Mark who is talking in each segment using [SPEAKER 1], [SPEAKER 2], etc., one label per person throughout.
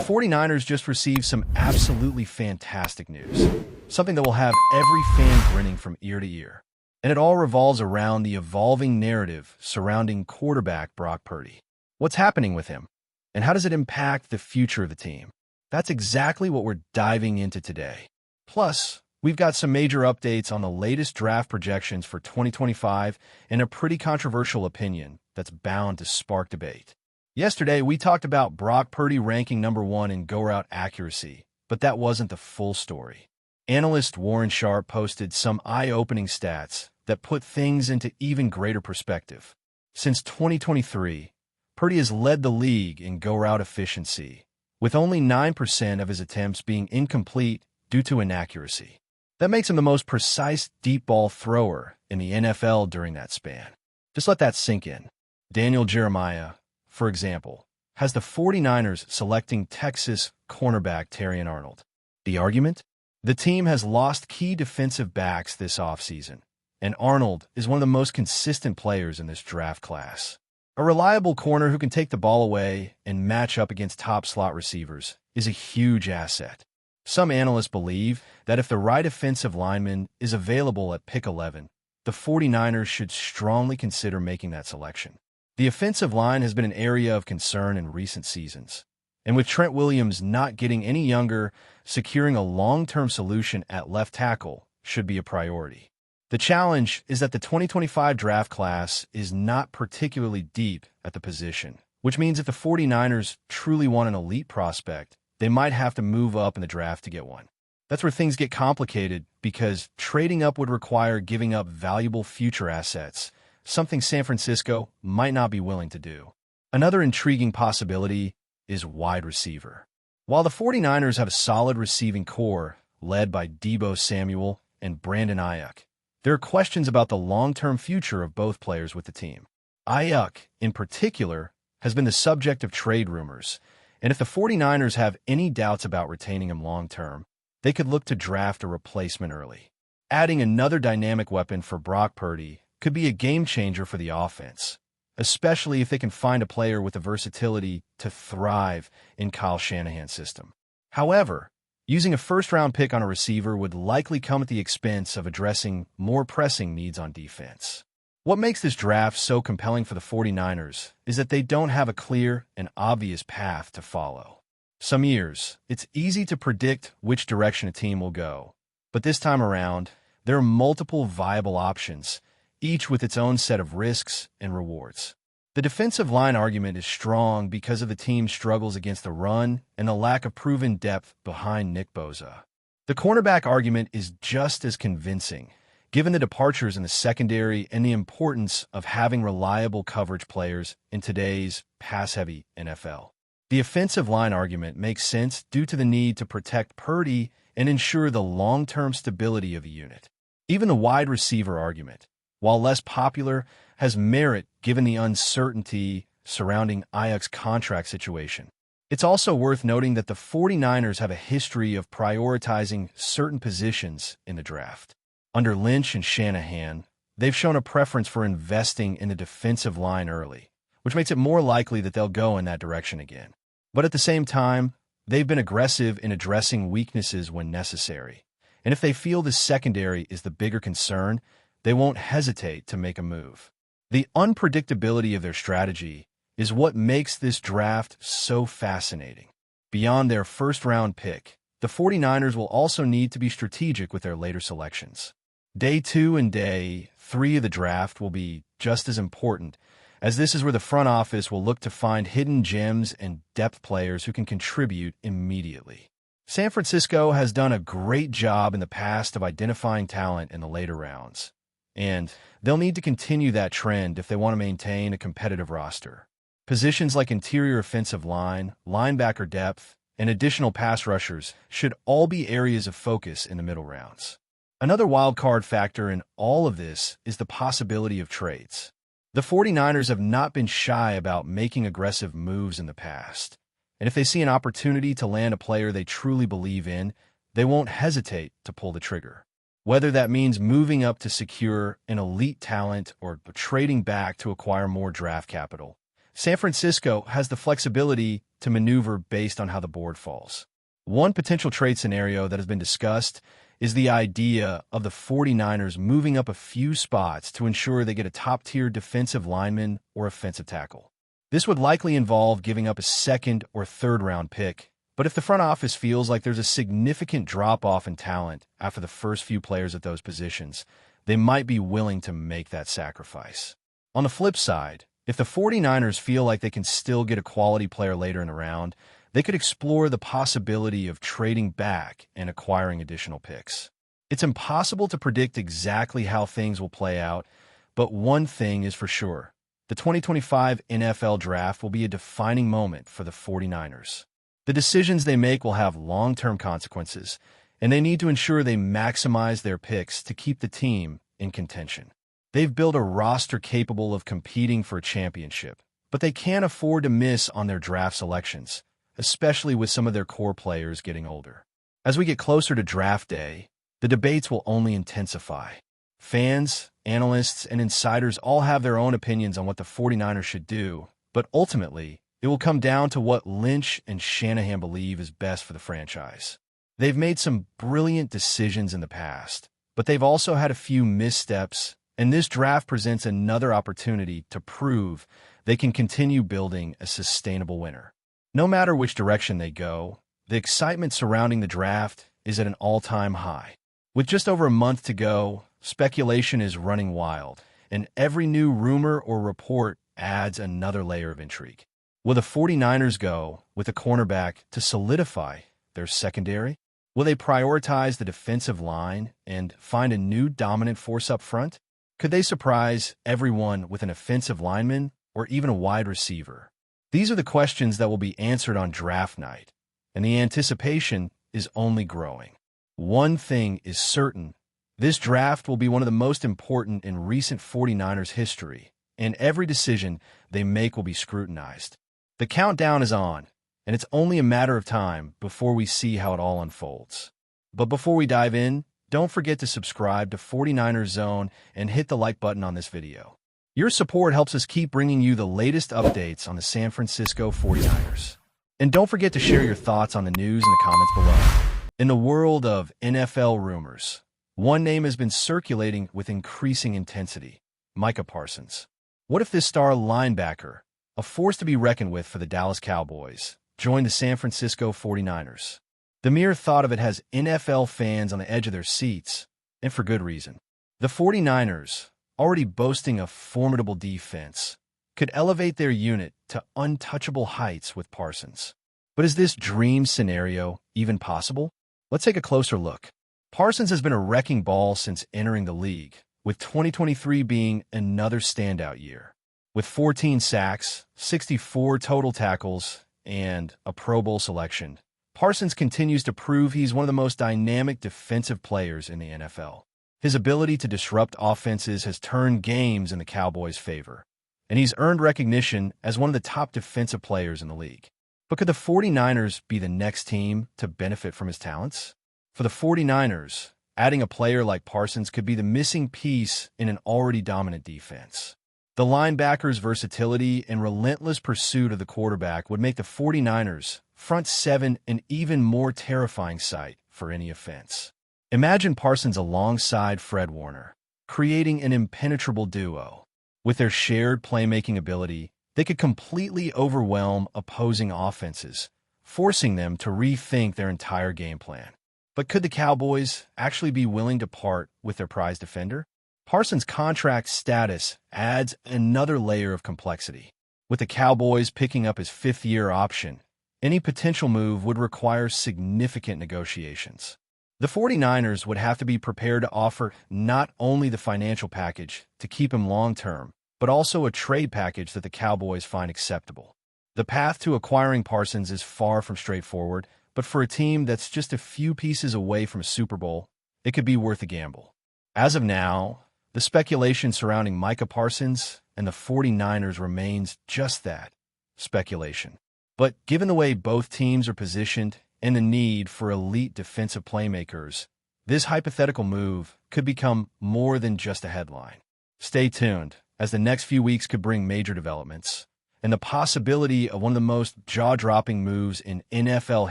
[SPEAKER 1] The 49ers just received some absolutely fantastic news, something that will have every fan grinning from ear to ear. And it all revolves around the evolving narrative surrounding quarterback Brock Purdy. What's happening with him? And how does it impact the future of the team? That's exactly what we're diving into today. Plus, we've got some major updates on the latest draft projections for 2025 and a pretty controversial opinion that's bound to spark debate. Yesterday, we talked about Brock Purdy ranking #1 in go-route accuracy, but that wasn't the full story. Analyst Warren Sharp posted some eye-opening stats that put things into even greater perspective. Since 2023, Purdy has led the league in go-route efficiency, with only 9% of his attempts being incomplete due to inaccuracy. That makes him the most precise deep ball thrower in the NFL during that span. Just let that sink in. Daniel Jeremiah, for example, has the 49ers selecting Texas cornerback Terrion Arnold. The argument? The team has lost key defensive backs this offseason, and Arnold is one of the most consistent players in this draft class. A reliable corner who can take the ball away and match up against top slot receivers is a huge asset. Some analysts believe that if the right offensive lineman is available at pick 11, the 49ers should strongly consider making that selection. The offensive line has been an area of concern in recent seasons, and with Trent Williams not getting any younger, securing a long-term solution at left tackle should be a priority. The challenge is that the 2025 draft class is not particularly deep at the position, which means if the 49ers truly want an elite prospect, they might have to move up in the draft to get one. That's where things get complicated because trading up would require giving up valuable future assets, something San Francisco might not be willing to do. Another intriguing possibility is wide receiver. While the 49ers have a solid receiving core led by Deebo Samuel and Brandon Ayuk, there are questions about the long-term future of both players with the team. Ayuk, in particular, has been the subject of trade rumors, and if the 49ers have any doubts about retaining him long-term, they could look to draft a replacement early. Adding another dynamic weapon for Brock Purdy could be a game-changer for the offense, especially if they can find a player with the versatility to thrive in Kyle Shanahan's system. However, using a first-round pick on a receiver would likely come at the expense of addressing more pressing needs on defense. What makes this draft so compelling for the 49ers is that they don't have a clear and obvious path to follow. Some years, it's easy to predict which direction a team will go, but this time around, there are multiple viable options, each with its own set of risks and rewards. The defensive line argument is strong because of the team's struggles against the run and the lack of proven depth behind Nick Bosa. The cornerback argument is just as convincing, given the departures in the secondary and the importance of having reliable coverage players in today's pass-heavy NFL. The offensive line argument makes sense due to the need to protect Purdy and ensure the long-term stability of the unit. Even the wide receiver argument, while less popular, has merit given the uncertainty surrounding Ayuk's contract situation. It's also worth noting that the 49ers have a history of prioritizing certain positions in the draft. Under Lynch and Shanahan, they've shown a preference for investing in the defensive line early, which makes it more likely that they'll go in that direction again. But at the same time, they've been aggressive in addressing weaknesses when necessary. And if they feel the secondary is the bigger concern, they won't hesitate to make a move. The unpredictability of their strategy is what makes this draft so fascinating. Beyond their first-round pick, the 49ers will also need to be strategic with their later selections. Day 2 and Day 3 of the draft will be just as important, as this is where the front office will look to find hidden gems and depth players who can contribute immediately. San Francisco has done a great job in the past of identifying talent in the later rounds, and they'll need to continue that trend if they want to maintain a competitive roster. Positions like interior offensive line, linebacker depth, and additional pass rushers should all be areas of focus in the middle rounds. Another wildcard factor in all of this is the possibility of trades. The 49ers have not been shy about making aggressive moves in the past, and if they see an opportunity to land a player they truly believe in, they won't hesitate to pull the trigger. Whether that means moving up to secure an elite talent or trading back to acquire more draft capital, San Francisco has the flexibility to maneuver based on how the board falls. One potential trade scenario that has been discussed is the idea of the 49ers moving up a few spots to ensure they get a top-tier defensive lineman or offensive tackle. This would likely involve giving up a second or third-round pick, but if the front office feels like there's a significant drop-off in talent after the first few players at those positions, they might be willing to make that sacrifice. On the flip side, if the 49ers feel like they can still get a quality player later in the round, they could explore the possibility of trading back and acquiring additional picks. It's impossible to predict exactly how things will play out, but one thing is for sure. The 2025 NFL Draft will be a defining moment for the 49ers. The decisions they make will have long-term consequences, and they need to ensure they maximize their picks to keep the team in contention. They've built a roster capable of competing for a championship, but they can't afford to miss on their draft selections, especially with some of their core players getting older. As we get closer to draft day, the debates will only intensify. Fans, analysts, and insiders all have their own opinions on what the 49ers should do, but ultimately, it will come down to what Lynch and Shanahan believe is best for the franchise. They've made some brilliant decisions in the past, but they've also had a few missteps, and this draft presents another opportunity to prove they can continue building a sustainable winner. No matter which direction they go, the excitement surrounding the draft is at an all-time high. With just over a month to go, speculation is running wild, and every new rumor or report adds another layer of intrigue. Will the 49ers go with a cornerback to solidify their secondary? Will they prioritize the defensive line and find a new dominant force up front? Could they surprise everyone with an offensive lineman or even a wide receiver? These are the questions that will be answered on draft night, and the anticipation is only growing. One thing is certain, this draft will be one of the most important in recent 49ers history, and every decision they make will be scrutinized. The countdown is on, and it's only a matter of time before we see how it all unfolds. But before we dive in, don't forget to subscribe to 49ers Zone and hit the like button on this video. Your support helps us keep bringing you the latest updates on the San Francisco 49ers. And don't forget to share your thoughts on the news in the comments below. In the world of NFL rumors, one name has been circulating with increasing intensity: Micah Parsons. What if this star linebacker, a force to be reckoned with for the Dallas Cowboys, joined the San Francisco 49ers? The mere thought of it has NFL fans on the edge of their seats, and for good reason. The 49ers, already boasting a formidable defense, could elevate their unit to untouchable heights with Parsons. But is this dream scenario even possible? Let's take a closer look. Parsons has been a wrecking ball since entering the league, with 2023 being another standout year. With 14 sacks, 64 total tackles, and a Pro Bowl selection, Parsons continues to prove he's one of the most dynamic defensive players in the NFL. His ability to disrupt offenses has turned games in the Cowboys' favor, and he's earned recognition as one of the top defensive players in the league. But could the 49ers be the next team to benefit from his talents? For the 49ers, adding a player like Parsons could be the missing piece in an already dominant defense. The linebacker's versatility and relentless pursuit of the quarterback would make the 49ers' front seven an even more terrifying sight for any offense. Imagine Parsons alongside Fred Warner, creating an impenetrable duo. With their shared playmaking ability, they could completely overwhelm opposing offenses, forcing them to rethink their entire game plan. But could the Cowboys actually be willing to part with their prized defender? Parsons' contract status adds another layer of complexity. With the Cowboys picking up his fifth-year option, any potential move would require significant negotiations. The 49ers would have to be prepared to offer not only the financial package to keep him long-term, but also a trade package that the Cowboys find acceptable. The path to acquiring Parsons is far from straightforward, but for a team that's just a few pieces away from a Super Bowl, it could be worth a gamble. As of now, the speculation surrounding Micah Parsons and the 49ers remains just that, speculation. But given the way both teams are positioned and the need for elite defensive playmakers, this hypothetical move could become more than just a headline. Stay tuned, as the next few weeks could bring major developments, and the possibility of one of the most jaw-dropping moves in NFL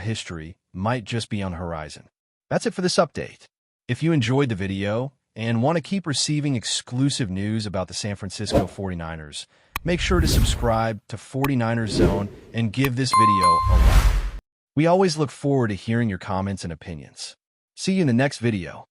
[SPEAKER 1] history might just be on the horizon. That's it for this update. If you enjoyed the video and want to keep receiving exclusive news about the San Francisco 49ers, make sure to subscribe to 49ers Zone and give this video a like. We always look forward to hearing your comments and opinions. See you in the next video.